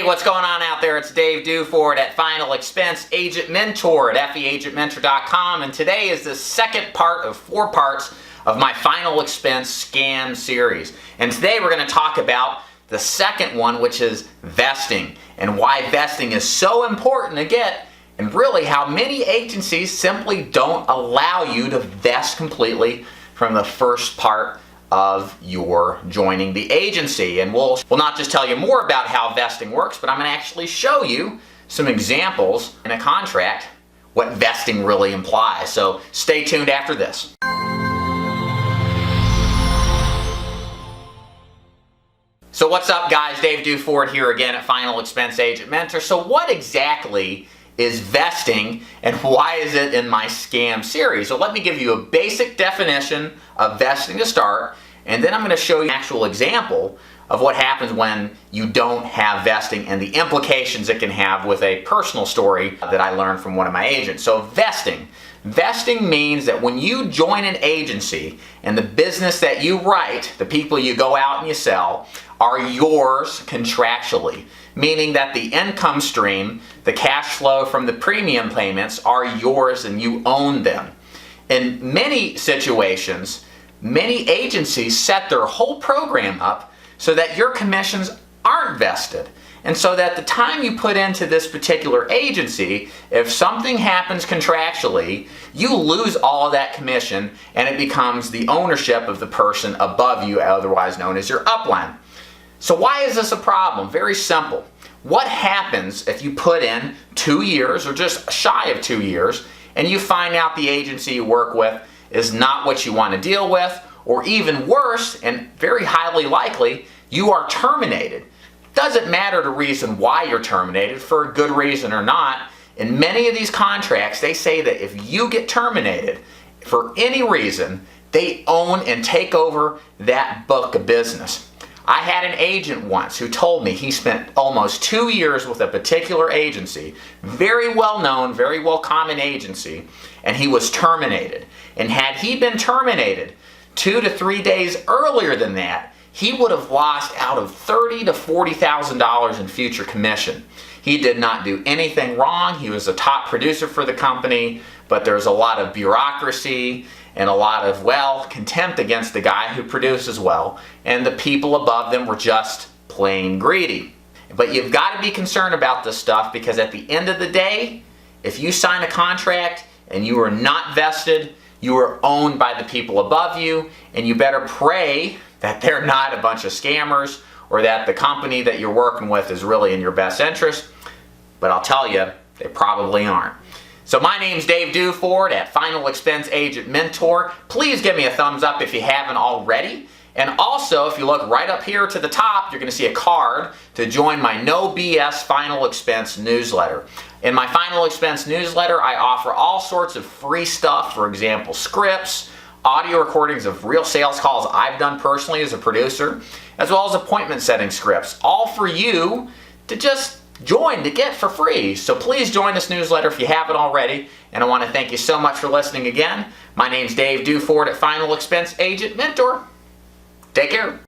Hey, what's going on out there? It's Dave Duford at Final Expense Agent Mentor at feagentmentor.com, and today is the second part of 4 parts of my Final Expense Scam series. And today we're going to talk about the second one, which is vesting, and why vesting is so important to get, and really how many agencies simply don't allow you to vest completely from the first part of your joining the agency. And we'll not just tell you more about how vesting works, but I'm going to actually show you some examples in a contract what vesting really implies. So stay tuned after this. So what's up, guys? Dave Duford here again at Final Expense Agent Mentor. So what exactly is vesting, and why is it in my scam series? So let me give you a basic definition of vesting to start, and then I'm going to show you an actual example of what happens when you don't have vesting and the implications it can have with a personal story that I learned from one of my agents. So vesting. Vesting means that when you join an agency and the business that you write, the people you go out and you sell, are yours contractually, meaning that the income stream, the cash flow from the premium payments are yours and you own them. In many situations, many agencies set their whole program up so that your commissions aren't vested. And so that the time you put into this particular agency, if something happens contractually, you lose all of that commission and it becomes the ownership of the person above you, otherwise known as your upline. So why is this a problem? Very simple. What happens if you put in 2 years or just shy of 2 years and you find out the agency you work with is not what you want to deal with, or even worse, and very highly likely, you are terminated? Doesn't matter the reason why you're terminated, for a good reason or not. In many of these contracts, they say that if you get terminated for any reason, they own and take over that book of business. I had an agent once who told me he spent almost 2 years with a particular agency, very well known, very well common agency, and he was terminated. And had he been terminated 2 to 3 days earlier than that, he would have lost out of $30,000 to $40,000 in future commission. He did not do anything wrong. He was a top producer for the company, but there's a lot of bureaucracy and a lot of, well, contempt against the guy who produces well, and the people above them were just plain greedy. But you've got to be concerned about this stuff, because at the end of the day, if you sign a contract and you are not vested, you are owned by the people above you, and you better pray that they're not a bunch of scammers, or that the company that you're working with is really in your best interest. But I'll tell you, they probably aren't. So my name's Dave Duford at Final Expense Agent Mentor. Please give me a thumbs up if you haven't already. And also, if you look right up here to the top, you're going to see a card to join my No BS Final Expense newsletter. In my Final Expense newsletter, I offer all sorts of free stuff. For example, scripts, audio recordings of real sales calls I've done personally as a producer, as well as appointment setting scripts, all for you to just join, to get for free. So please join this newsletter if you haven't already, and I want to thank you so much for listening again. My name's Dave Duford at Final Expense Agent Mentor. Take care.